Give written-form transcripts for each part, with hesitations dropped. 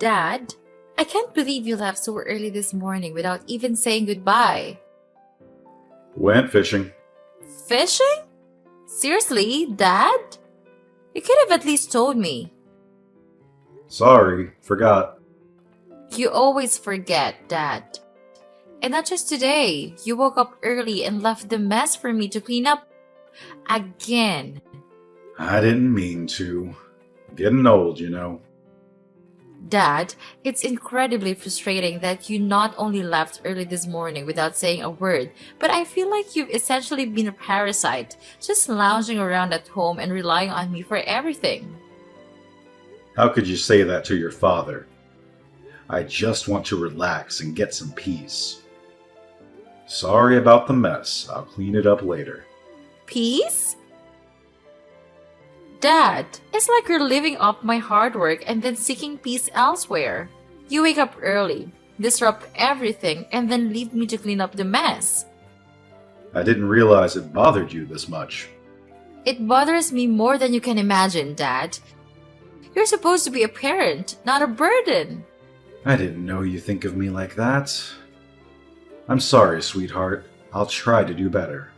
Dad, I can't believe you left so early this morning without even saying goodbye. Went fishing. Fishing? Seriously, Dad? You could have at least told me. Sorry, forgot. You always forget, Dad. And not just today. You woke up early and left the mess for me to clean up again. I didn't mean to. Getting old, you know. Dad, it's incredibly frustrating that you not only left early this morning without saying a word, but I feel like you've essentially been a parasite, just lounging around at home and relying on me for everything. How could you say that to your father? I just want to relax and get some peace. Sorry about the mess. I'll clean it up later. Peace? Dad, it's like you're living off my hard work and then seeking peace elsewhere. You wake up early, disrupt everything, and then leave me to clean up the mess. I didn't realize it bothered you this much. It bothers me more than you can imagine, Dad. You're supposed to be a parent, not a burden. I didn't know you think of me like that. I'm sorry, sweetheart. I'll try to do better.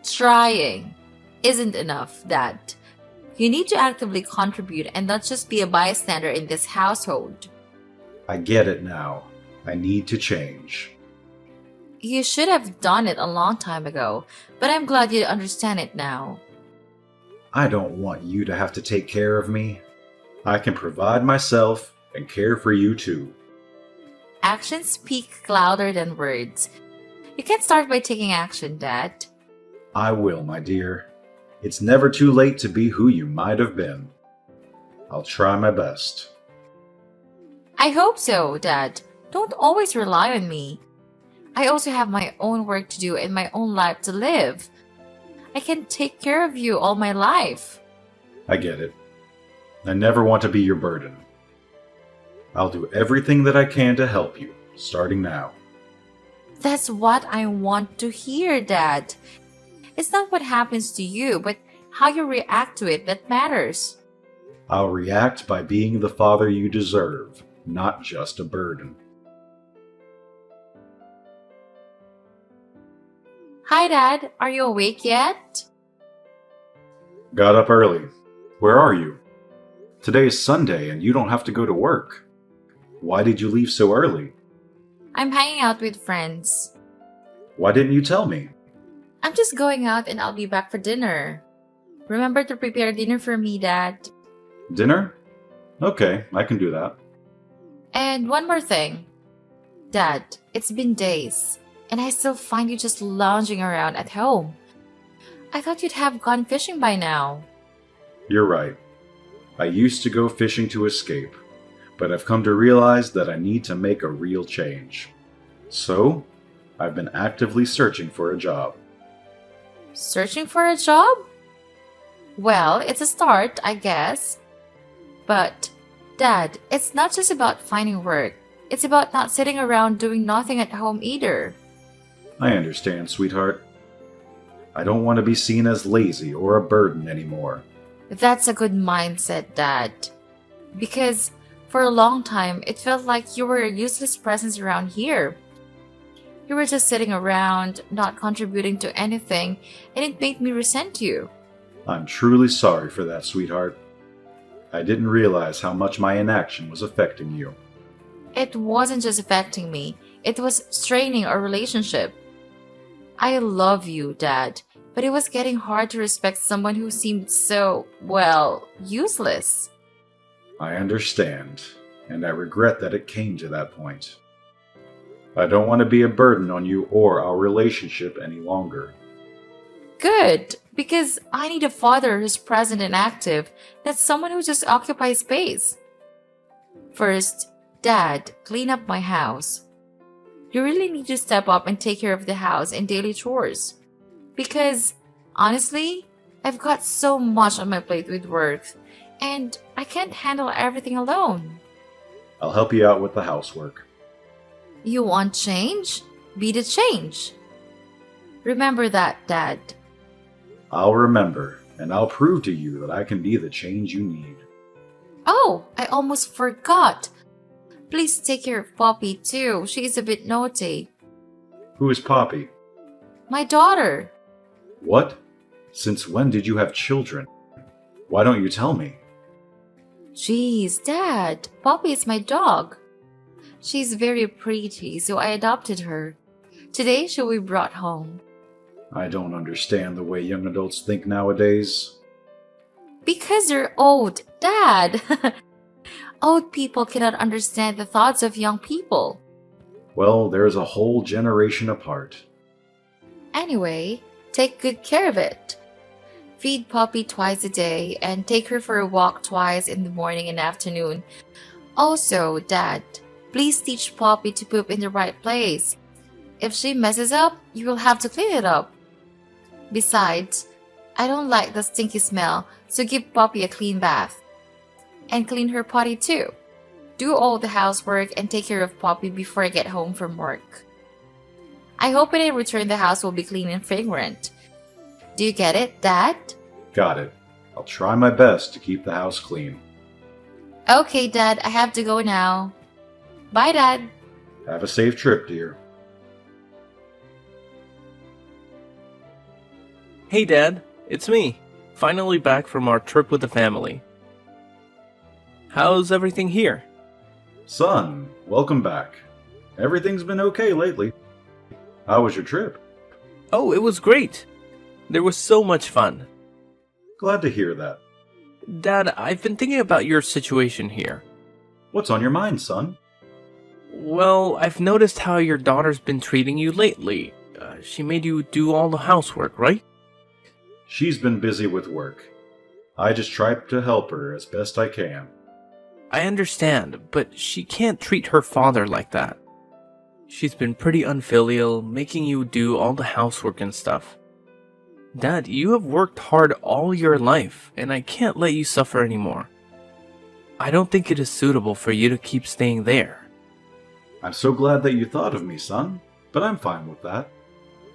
Trying isn't enough, Dad. You need to actively contribute and not just be a bystander in this household. I get it now. I need to change. You should have done it a long time ago, but I'm glad you understand it now. I don't want you to have to take care of me. I can provide myself and care for you too. Actions speak louder than words. You can start by taking action, Dad. I will, my dear. It's never too late to be who you might have been. I'll try my best. I hope so, Dad. Don't always rely on me. I also have my own work to do and my own life to live. I can take care of you all my life. I get it. I never want to be your burden. I'll do everything that I can to help you, starting now. That's what I want to hear, Dad. It's not what happens to you, but how you react to it that matters. I'll react by being the father you deserve, not just a burden. Hi, Dad. Are you awake yet? Got up early. Where are you? Today is Sunday and you don't have to go to work. Why did you leave so early? I'm hanging out with friends. Why didn't you tell me? I'm just going out and I'll be back for dinner. Remember to prepare dinner for me, Dad. Dinner? Okay, I can do that. And one more thing. Dad, it's been days, and I still find you just lounging around at home. I thought you'd have gone fishing by now. You're right. I used to go fishing to escape, but I've come to realize that I need to make a real change. So, I've been actively searching for a job. Searching for a job? Well, it's a start, I guess. But, Dad, it's not just about finding work. It's about not sitting around doing nothing at home either. I understand, sweetheart. I don't want to be seen as lazy or a burden anymore. That's a good mindset, Dad. Because for a long time, it felt like you were a useless presence around here. You were just sitting around, not contributing to anything, and it made me resent you. I'm truly sorry for that, sweetheart. I didn't realize how much my inaction was affecting you. It wasn't just affecting me, it was straining our relationship. I love you, Dad, but it was getting hard to respect someone who seemed so, well, useless. I understand, and I regret that it came to that point. I don't want to be a burden on you or our relationship any longer. Good, because I need a father who's present and active, not someone who just occupies space. First, Dad, clean up my house. You really need to step up and take care of the house and daily chores. Because, honestly, I've got so much on my plate with work, and I can't handle everything alone. I'll help you out with the housework. You want change? Be the change. Remember that, Dad. I'll remember, and I'll prove to you that I can be the change you need. Oh, I almost forgot. Please take care of Poppy too. She's a bit naughty. Who is Poppy? My daughter. What? Since when did you have children? Why don't you tell me? Jeez, Dad, Poppy is my dog. She's very pretty, so I adopted her. Today she will be brought home. I don't understand the way young adults think nowadays. Because they're old, Dad. Old people cannot understand the thoughts of young people. Well, there's a whole generation apart. Anyway, take good care of it. Feed Poppy twice a day and take her for a walk twice in the morning and afternoon. Also, Dad, please teach Poppy to poop in the right place. If she messes up, you will have to clean it up. Besides, I don't like the stinky smell, so give Poppy a clean bath. And clean her potty too. Do all the housework and take care of Poppy before I get home from work. I hope when I return the house will be clean and fragrant. Do you get it, Dad? Got it. I'll try my best to keep the house clean. Okay, Dad, I have to go now. Bye, Dad. Have a safe trip, dear. Hey Dad, it's me. Finally back from our trip with the family. How's everything here? Son, welcome back. Everything's been okay lately. How was your trip? Oh, it was great. There was so much fun. Glad to hear that. Dad, I've been thinking about your situation here. What's on your mind, son? Well, I've noticed how your daughter's been treating you lately. She made you do all the housework, right? She's been busy with work. I just try to help her as best I can. I understand, but she can't treat her father like that. She's been pretty unfilial, making you do all the housework and stuff. Dad, you have worked hard all your life, and I can't let you suffer anymore. I don't think it is suitable for you to keep staying there. I'm so glad that you thought of me, son, but I'm fine with that.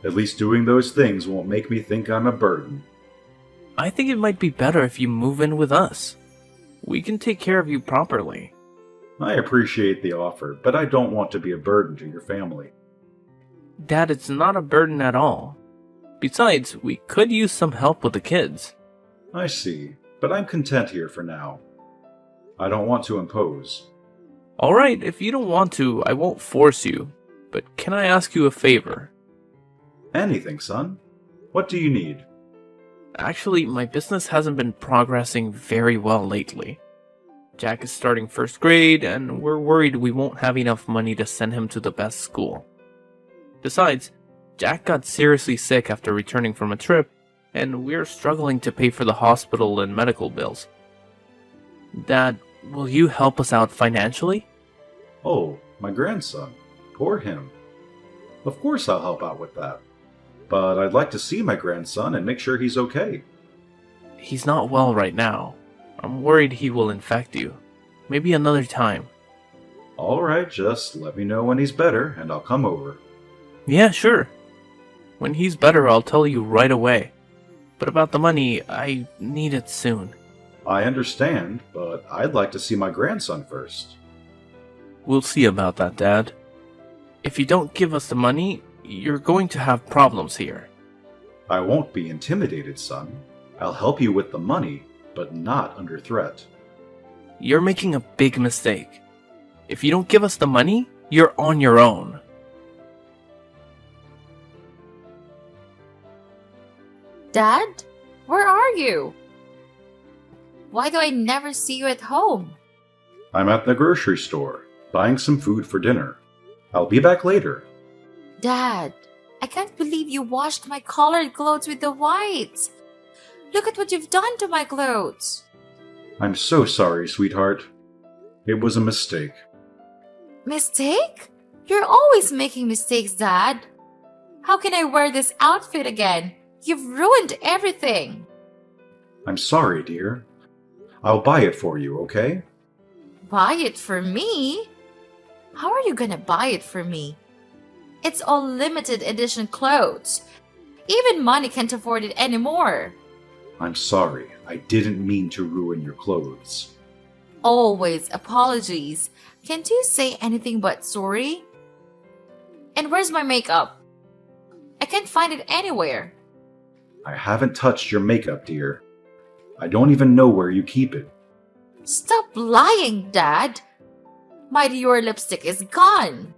At least doing those things won't make me think I'm a burden. I think it might be better if you move in with us. We can take care of you properly. I appreciate the offer, but I don't want to be a burden to your family. Dad, it's not a burden at all. Besides, we could use some help with the kids. I see, but I'm content here for now. I don't want to impose. Alright, if you don't want to, I won't force you. But can I ask you a favor? Anything, son. What do you need? Actually, my business hasn't been progressing very well lately. Jack is starting first grade, and we're worried we won't have enough money to send him to the best school. Besides, Jack got seriously sick after returning from a trip, and we're struggling to pay for the hospital and medical bills. Dad, will you help us out financially? Oh, my grandson. Poor him. Of course I'll help out with that. But I'd like to see my grandson and make sure he's okay. He's not well right now. I'm worried he will infect you. Maybe another time. Alright, just let me know when he's better and I'll come over. Yeah, sure. When he's better, I'll tell you right away. But about the money, I need it soon. I understand, but I'd like to see my grandson first. We'll see about that, Dad. If you don't give us the money, you're going to have problems here. I won't be intimidated, son. I'll help you with the money, but not under threat. You're making a big mistake. If you don't give us the money, you're on your own. Dad, where are you? Why do I never see you at home? I'm at the grocery store, buying some food for dinner. I'll be back later. Dad, I can't believe you washed my colored clothes with the whites. Look at what you've done to my clothes. I'm so sorry, sweetheart. It was a mistake. Mistake? You're always making mistakes, Dad. How can I wear this outfit again? You've ruined everything. I'm sorry, dear. I'll buy it for you, okay? Buy it for me? How are you gonna buy it for me? It's all limited edition clothes. Even money can't afford it anymore. I'm sorry. I didn't mean to ruin your clothes. Always apologies. Can't you say anything but sorry? And where's my makeup? I can't find it anywhere. I haven't touched your makeup, dear. I don't even know where you keep it. Stop lying, Dad. My Dior lipstick is gone.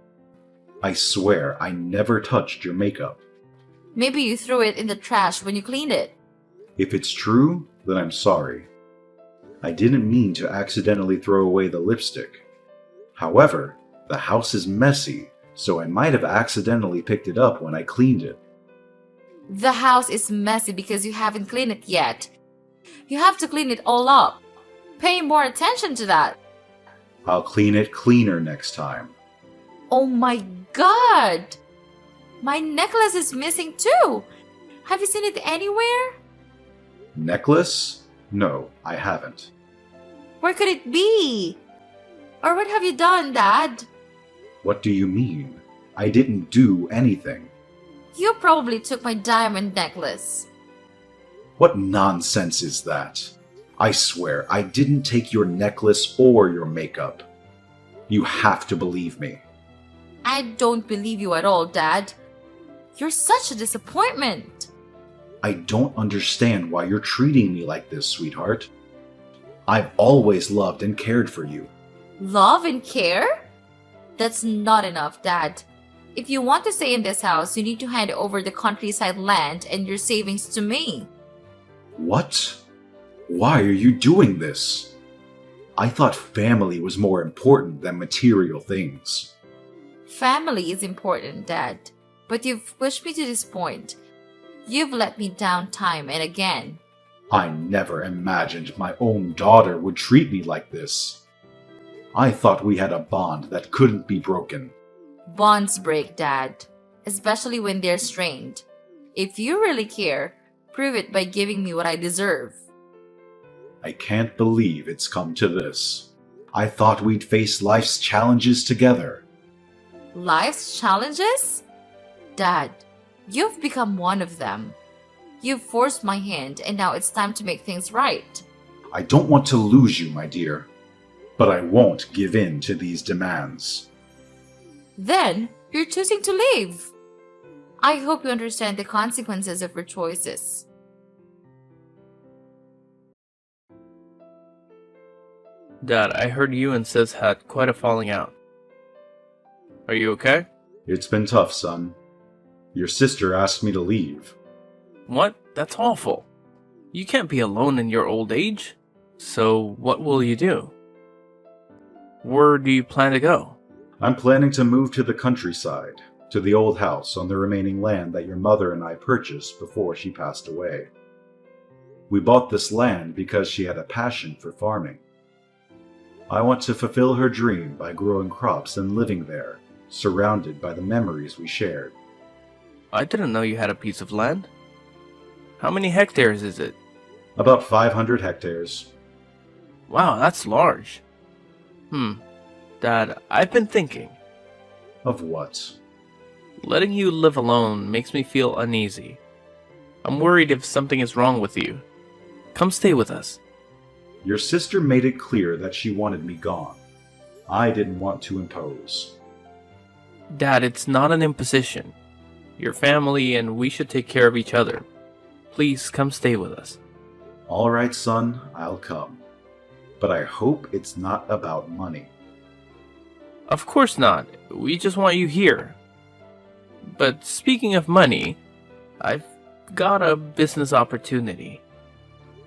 I swear I never touched your makeup. Maybe you threw it in the trash when you cleaned it. If it's true, then I'm sorry. I didn't mean to accidentally throw away the lipstick. However, the house is messy, so I might have accidentally picked it up when I cleaned it. The house is messy because you haven't cleaned it yet. You have to clean it all up. Pay more attention to that. I'll clean it cleaner next time. Oh my god! My necklace is missing too! Have you seen it anywhere? Necklace? No, I haven't. Where could it be? Or what have you done, Dad? What do you mean? I didn't do anything. You probably took my diamond necklace. What nonsense is that? I swear I didn't take your necklace or your makeup. You have to believe me. I don't believe you at all, Dad. You're such a disappointment. I don't understand why you're treating me like this, sweetheart. I've always loved and cared for you. Love and care? That's not enough, Dad. If you want to stay in this house, you need to hand over the countryside land and your savings to me. What? Why are you doing this? I thought family was more important than material things. Family is important, Dad. But you've pushed me to this point. You've let me down time and again. I never imagined my own daughter would treat me like this. I thought we had a bond that couldn't be broken. Bonds break, Dad. Especially when they're strained. If you really care, prove it by giving me what I deserve. I can't believe it's come to this. I thought we'd face life's challenges together. Life's challenges? Dad, you've become one of them. You've forced my hand and now it's time to make things right. I don't want to lose you, my dear, but I won't give in to these demands. Then, you're choosing to leave. I hope you understand the consequences of your choices. Dad, I heard you and Sis had quite a falling out. Are you okay? It's been tough, son. Your sister asked me to leave. What? That's awful. You can't be alone in your old age. So, what will you do? Where do you plan to go? I'm planning to move to the countryside, to the old house on the remaining land that your mother and I purchased before she passed away. We bought this land because she had a passion for farming. I want to fulfill her dream by growing crops and living there, surrounded by the memories we shared. I didn't know you had a piece of land. How many hectares is it? About 500 hectares. Wow, that's large. Dad, I've been thinking. Of what? Letting you live alone makes me feel uneasy. I'm worried if something is wrong with you. Come stay with us. Your sister made it clear that she wanted me gone. I didn't want to impose. Dad, it's not an imposition. You're family and we should take care of each other. Please come stay with us. All right, son, I'll come. But I hope it's not about money. Of course not. We just want you here. But speaking of money, I've got a business opportunity.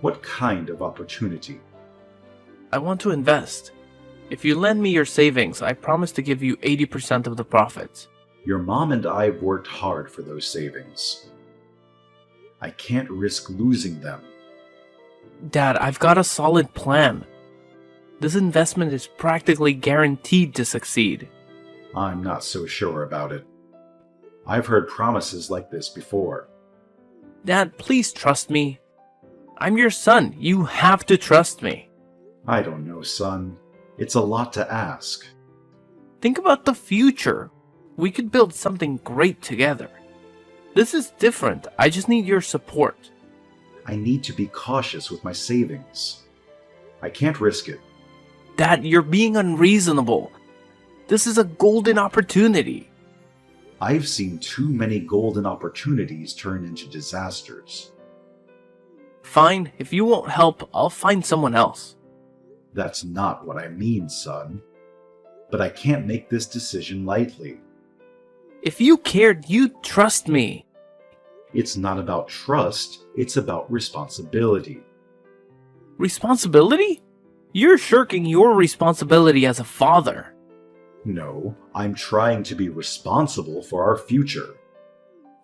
What kind of opportunity? I want to invest. If you lend me your savings, I promise to give you 80% of the profits. Your mom and I worked hard for those savings. I can't risk losing them. Dad, I've got a solid plan. This investment is practically guaranteed to succeed. I'm not so sure about it. I've heard promises like this before. Dad, please trust me. I'm your son. You have to trust me. I don't know, son. It's a lot to ask. Think about the future. We could build something great together. This is different. I just need your support. I need to be cautious with my savings. I can't risk it. Dad, you're being unreasonable. This is a golden opportunity. I've seen too many golden opportunities turn into disasters. Fine, if you won't help, I'll find someone else. That's not what I mean, son. But I can't make this decision lightly. If you cared, you'd trust me. It's not about trust, it's about responsibility. Responsibility? You're shirking your responsibility as a father. No, I'm trying to be responsible for our future.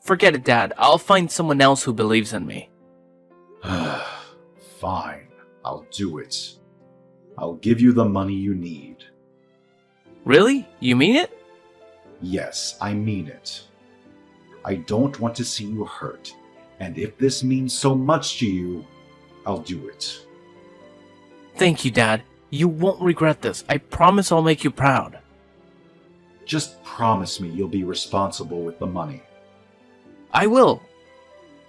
Forget it, Dad. I'll find someone else who believes in me. Fine, I'll do it. I'll give you the money you need. Really? You mean it? Yes, I mean it. I don't want to see you hurt, and if this means so much to you, I'll do it. Thank you, Dad. You won't regret this. I promise I'll make you proud. Just promise me you'll be responsible with the money. I will.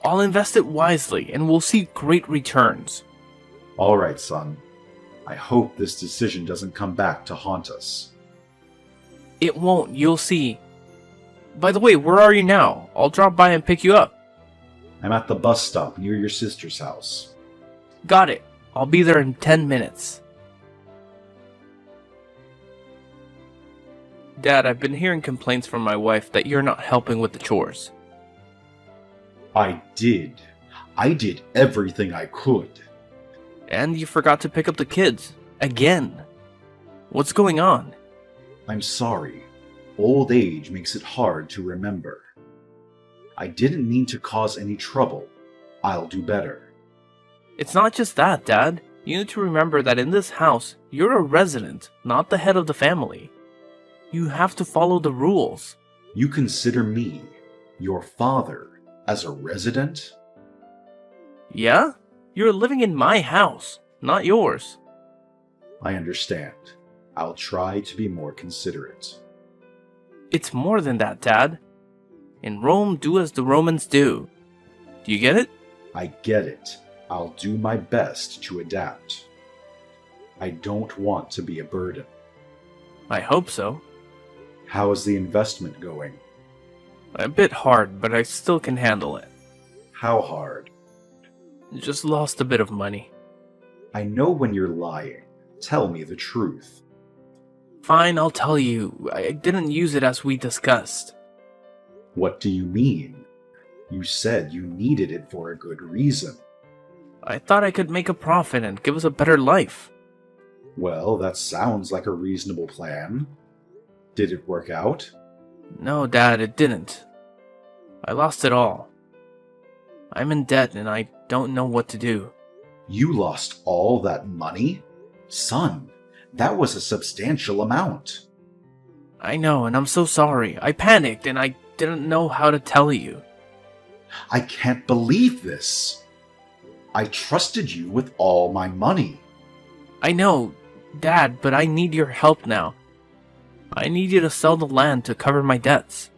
I'll invest it wisely, and we'll see great returns. All right, son. I hope this decision doesn't come back to haunt us. It won't, you'll see. By the way, where are you now? I'll drop by and pick you up. I'm at the bus stop near your sister's house. Got it. I'll be there in 10 minutes. Dad, I've been hearing complaints from my wife that you're not helping with the chores. I did. I did everything I could. And you forgot to pick up the kids. Again. What's going on? I'm sorry. Old age makes it hard to remember. I didn't mean to cause any trouble. I'll do better. It's not just that, Dad. You need to remember that in this house, you're a resident, not the head of the family. You have to follow the rules. You consider me, your father, as a resident? Yeah? You're living in my house, not yours. I understand. I'll try to be more considerate. It's more than that, Dad. In Rome, do as the Romans do. Do you get it? I get it. I'll do my best to adapt. I don't want to be a burden. I hope so. How is the investment going? A bit hard, but I still can handle it. How hard? Just lost a bit of money. I know when you're lying. Tell me the truth. Fine, I'll tell you. I didn't use it as we discussed. What do you mean? You said you needed it for a good reason. I thought I could make a profit and give us a better life. Well, that sounds like a reasonable plan. Did it work out? No, Dad, it didn't. I lost it all. I'm in debt and I don't know what to do. You lost all that money? Son, that was a substantial amount. I know, and I'm so sorry. I panicked and I didn't know how to tell you. I can't believe this. I trusted you with all my money. I know, Dad, but I need your help now. I need you to sell the land to cover my debts.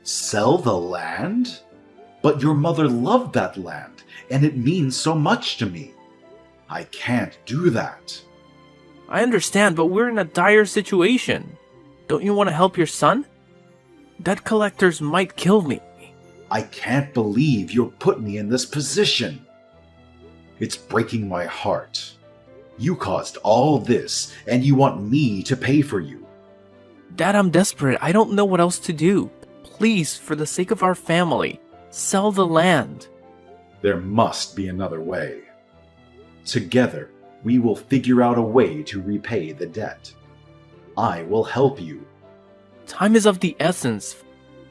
Sell the land? But your mother loved that land, and it means so much to me. I can't do that. I understand, but we're in a dire situation. Don't you want to help your son? Debt collectors might kill me. I can't believe you're put me in this position. It's breaking my heart. You caused all this, and you want me to pay for you. Dad, I'm desperate. I don't know what else to do. Please, for the sake of our family, sell the land. There must be another way. Together, we will figure out a way to repay the debt. I will help you. Time is of the essence.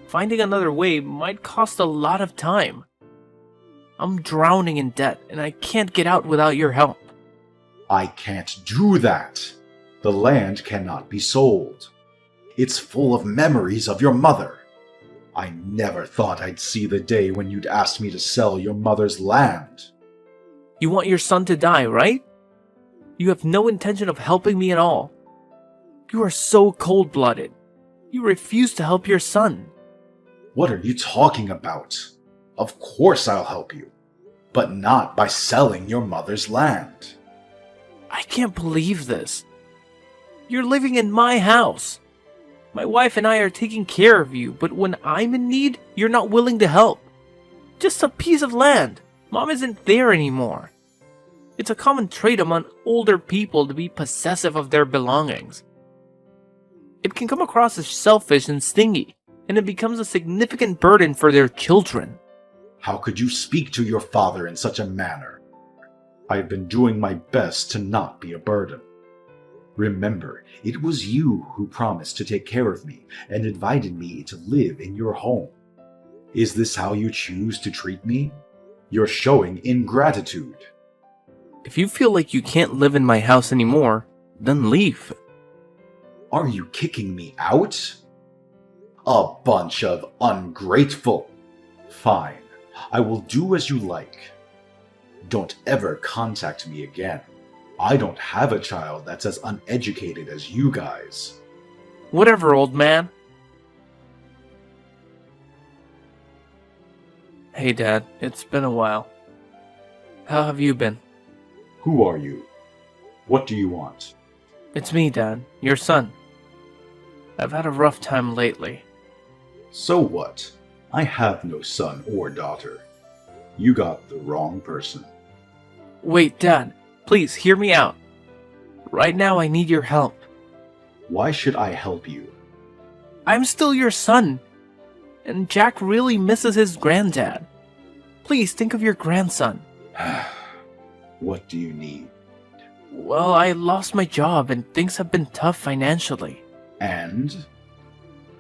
Finding another way might cost a lot of time. I'm drowning in debt, and I can't get out without your help. I can't do that. The land cannot be sold. It's full of memories of your mother. I never thought I'd see the day when you'd ask me to sell your mother's land. You want your son to die, right? You have no intention of helping me at all. You are so cold-blooded. You refuse to help your son. What are you talking about? Of course I'll help you, but not by selling your mother's land. I can't believe this. You're living in my house. My wife and I are taking care of you, but when I'm in need, you're not willing to help. Just a piece of land. Mom isn't there anymore. It's a common trait among older people to be possessive of their belongings. It can come across as selfish and stingy, and it becomes a significant burden for their children. How could you speak to your father in such a manner? I've been doing my best to not be a burden. Remember, it was you who promised to take care of me and invited me to live in your home. Is this how you choose to treat me? You're showing ingratitude. If you feel like you can't live in my house anymore, then leave. Are you kicking me out? A bunch of ungrateful. Fine, I will do as you like. Don't ever contact me again. I don't have a child that's as uneducated as you guys. Whatever, old man. Hey, Dad, it's been a while. How have you been? Who are you? What do you want? It's me, Dad, your son. I've had a rough time lately. So what? I have no son or daughter. You got the wrong person. Wait, Dad, please hear me out. Right now I need your help. Why should I help you? I'm still your son, and Jack really misses his granddad. Please think of your grandson. What do you need? Well, I lost my job and things have been tough financially. And?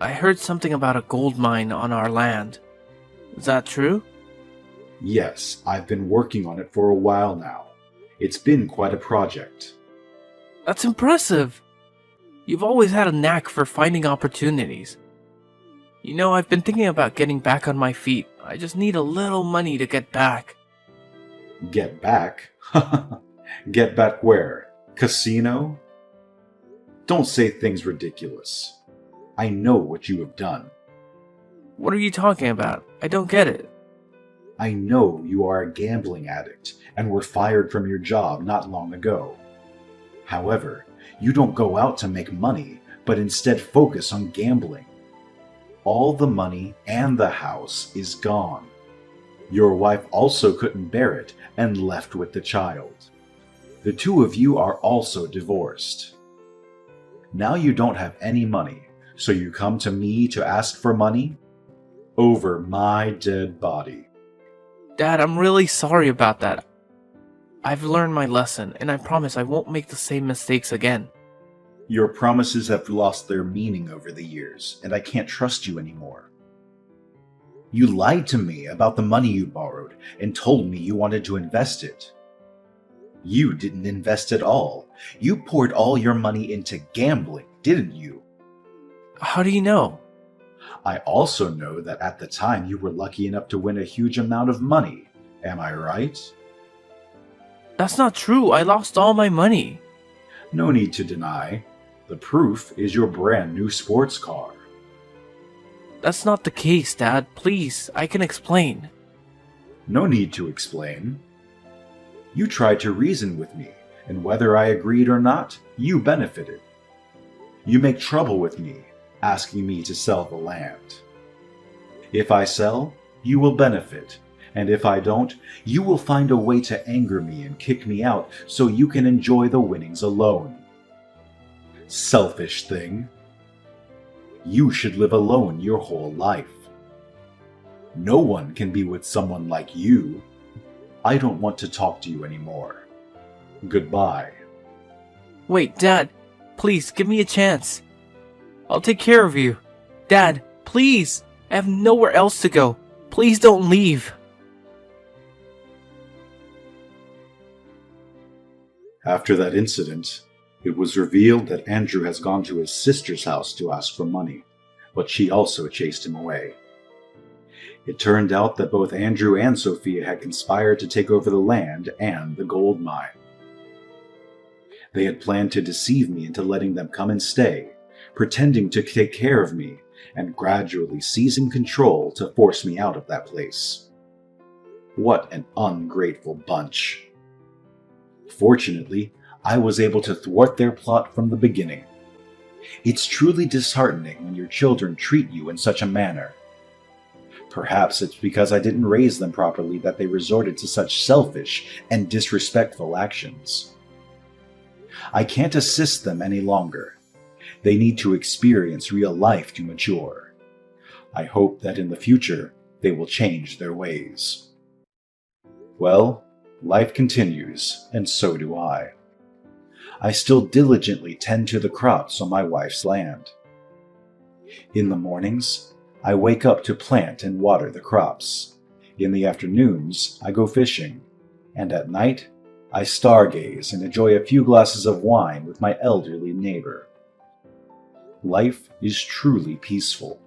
I heard something about a gold mine on our land. Is that true? Yes, I've been working on it for a while now. It's been quite a project. That's impressive. You've always had a knack for finding opportunities. You know, I've been thinking about getting back on my feet. I just need a little money to get back. Get back? Get back where? Casino? Don't say things ridiculous. I know what you have done. What are you talking about? I don't get it. I know you are a gambling addict and were fired from your job not long ago. However, you don't go out to make money, but instead focus on gambling. All the money and the house is gone. Your wife also couldn't bear it and left with the child. The two of you are also divorced. Now you don't have any money, so you come to me to ask for money? Over my dead body. Dad, I'm really sorry about that. I've learned my lesson, and I promise I won't make the same mistakes again. Your promises have lost their meaning over the years, and I can't trust you anymore. You lied to me about the money you borrowed and told me you wanted to invest it. You didn't invest at all. You poured all your money into gambling, didn't you? How do you know? I also know that at the time you were lucky enough to win a huge amount of money. Am I right? That's not true. I lost all my money. No need to deny. The proof is your brand new sports car. That's not the case, Dad. Please, I can explain. No need to explain. You tried to reason with me, and whether I agreed or not, you benefited. You make trouble with me, asking me to sell the land. If I sell, you will benefit, and if I don't, you will find a way to anger me and kick me out so you can enjoy the winnings alone. Selfish thing. You should live alone your whole life. No one can be with someone like you. I don't want to talk to you anymore. Goodbye. Wait, Dad, please give me a chance. I'll take care of you. Dad, please. I have nowhere else to go. Please don't leave. After that incident, it was revealed that Andrew has gone to his sister's house to ask for money, but she also chased him away. It turned out that both Andrew and Sophia had conspired to take over the land and the gold mine. They had planned to deceive me into letting them come and stay, pretending to take care of me, and gradually seizing control to force me out of that place. What an ungrateful bunch. Fortunately, I was able to thwart their plot from the beginning, It's truly disheartening when your children treat you in such a manner. Perhaps it's because I didn't raise them properly that they resorted to such selfish and disrespectful actions. I can't assist them any longer. They need to experience real life to mature. I hope that in the future they will change their ways. Well, life continues, and so do I. I still diligently tend to the crops on my wife's land. In the mornings, I wake up to plant and water the crops. In the afternoons, I go fishing. And at night, I stargaze and enjoy a few glasses of wine with my elderly neighbor. Life is truly peaceful.